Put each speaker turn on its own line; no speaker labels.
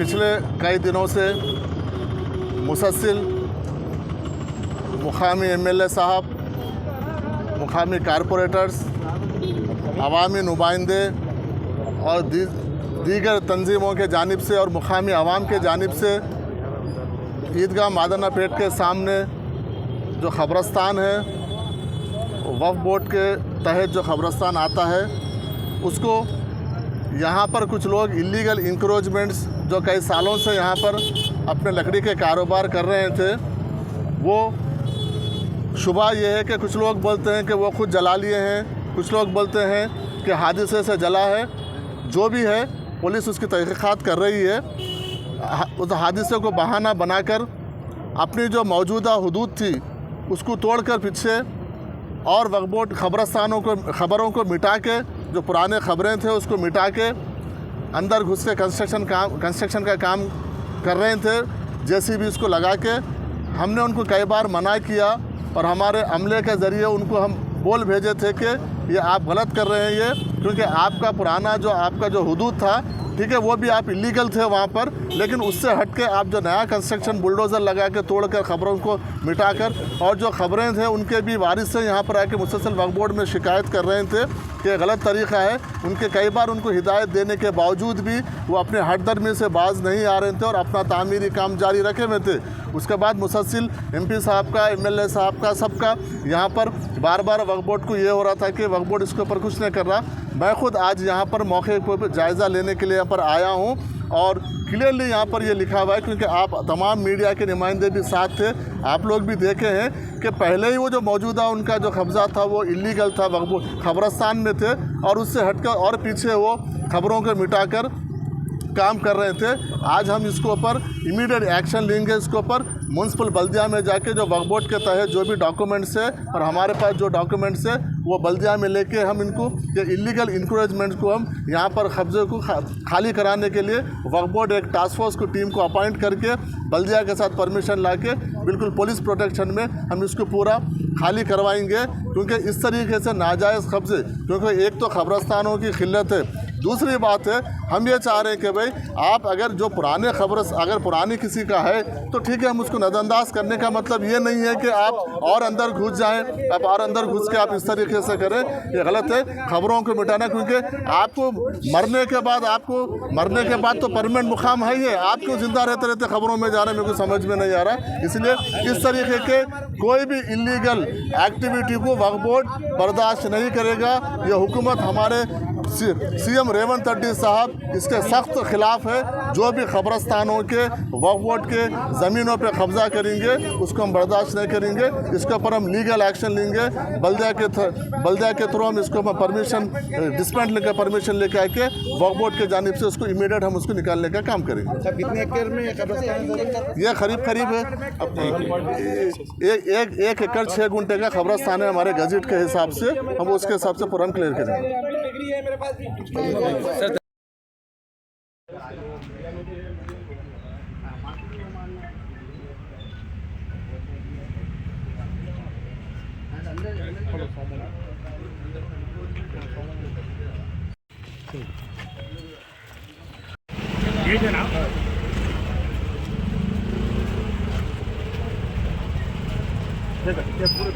पिछले कई दिनों से मुसलसल मुकामी एमएलए साहब, मुकामी कारपोरेटर्स, अवामी नुमाइंदे और दीगर तंजीमों के जानिब से और मुकामी आवाम के जानिब से ईदगाह मादना पेट के सामने जो ख़बरस्तान है, वक्फ बोर्ड के तहत जो ख़बरस्तान आता है, उसको यहाँ पर कुछ लोग इलीगल इंक्रोचमेंट्स जो कई सालों से यहाँ पर अपने लकड़ी के कारोबार कर रहे थे, वो शुबा ये है कि कुछ लोग बोलते हैं कि वो खुद जला लिए हैं, कुछ लोग बोलते हैं कि हादसे से जला है। जो भी है, पुलिस उसकी तहक़ीक़ात कर रही है। उस हादसे को बहाना बनाकर अपनी जो मौजूदा हुदूद थी उसको तोड़कर पीछे और वक्फ बोर्ड खबरों को मिटा के, जो पुराने खबरें थे उसको मिटा के अंदर घुस के कंस्ट्रक्शन का काम कर रहे थे। जेसीबी इसको लगा के हमने उनको कई बार मना किया और हमारे अमले के ज़रिए उनको हम बोल भेजे थे कि ये आप गलत कर रहे हैं, ये क्योंकि आपका पुराना आपका जो हुदूद था, ठीक है, वो भी आप इलीगल थे वहाँ पर, लेकिन उससे हट के आप जो नया कंस्ट्रक्शन बुलडोज़र लगा के तोड़कर खबरों को मिटाकर, और जो खबरें थे उनके भी वारिस से यहाँ पर आके मुसलसल वक्फ बोर्ड में शिकायत कर रहे थे कि गलत तरीक़ा है। उनके कई बार उनको हिदायत देने के बावजूद भी वो अपने हटदर्मी से बाज नहीं आ रहे थे और अपना तामीरी काम जारी रखे हुए थे। उसके बाद मुसलसल MP साहब का, MLA साहब का, सबका यहाँ पर बार बार वक्फ बोर्ड को ये हो रहा था कि वक्फ बोर्ड इसके ऊपर कुछ नहीं कर रहा। मैं खुद आज यहाँ पर मौके पर जायज़ा लेने के लिए यहाँ पर आया हूँ और क्लियरली यहाँ पर ये लिखा हुआ है, क्योंकि आप तमाम मीडिया के नुमाइंदे भी साथ थे, आप लोग भी देखे हैं कि पहले ही वो जो मौजूदा उनका जो कब्ज़ा था वो इलीगल था, वक्फ खबरस्तान में थे और उससे हटकर और पीछे वो खबरों को मिटाकर काम कर रहे थे। आज हम इसके ऊपर इमीडिएट एक्शन लेंगे। इसके ऊपर म्यूनसिपल बल्दिया में जाके जो वक्फ बोर्ड के तहत जो भी डॉक्यूमेंट्स है और हमारे पास जो डॉक्यूमेंट्स है वो बल्दिया में लेके हम इनको ये इलीगल इंक्रोचमेंट को हम यहाँ पर कब्जे को खाली कराने के लिए वक्फ बोर्ड एक टास्क फोर्स को टीम को अपॉइंट करके बल्दिया के साथ परमिशन लाके बिल्कुल पुलिस प्रोटेक्शन में हम इसको पूरा खाली करवाएंगे, क्योंकि इस तरीके से नाजायज़ कब्जे, क्योंकि एक तो खबरस्तानों की खिल्लत है, दूसरी बात है हम ये चाह रहे हैं कि भाई आप अगर जो पुराने खबर अगर पुरानी किसी का है तो ठीक है, हम उसको नज़रअंदाज करने का मतलब ये नहीं है कि आप और अंदर घुस जाएं, आप और अंदर घुस के आप इस तरीके से करें, ये गलत है। खबरों को मिटाना, क्योंकि आपको मरने के बाद तो परमानेंट मुकाम है ही है, आप क्यों जिंदा रहते रहते खबरों में जा रहे हैं, मेरे को समझ में नहीं आ रहा। इसलिए इस तरीके के कोई भी इलीगल एक्टिविटी को वक्फ बोर्ड बर्दाश्त नहीं करेगा। ये हुकूमत हमारे CM रेवंत रेड्डी साहब इसके सख्त खिलाफ है। जो भी खबरस्तानों के वक्फ बोर्ड के ज़मीनों पे कब्जा करेंगे उसको हम बर्दाश्त नहीं करेंगे। इसके ऊपर हम लीगल एक्शन लेंगे। बल्दिया के थ्रू हम इसको परमिशन डिस्पेंड लेकर परमिशन लेके आके वक्फ बोर्ड के जानिब से उसको इमीडिएट हम उसको निकालने का काम करेंगे।
कितने एकड़ में
ये करीब है 1 एकड़ 6 गुंठे का खबरस्तान है हमारे गजट के हिसाब से। हम उसके हिसाब से पूरा क्लियर करेंगे।
ये जनाब पूरे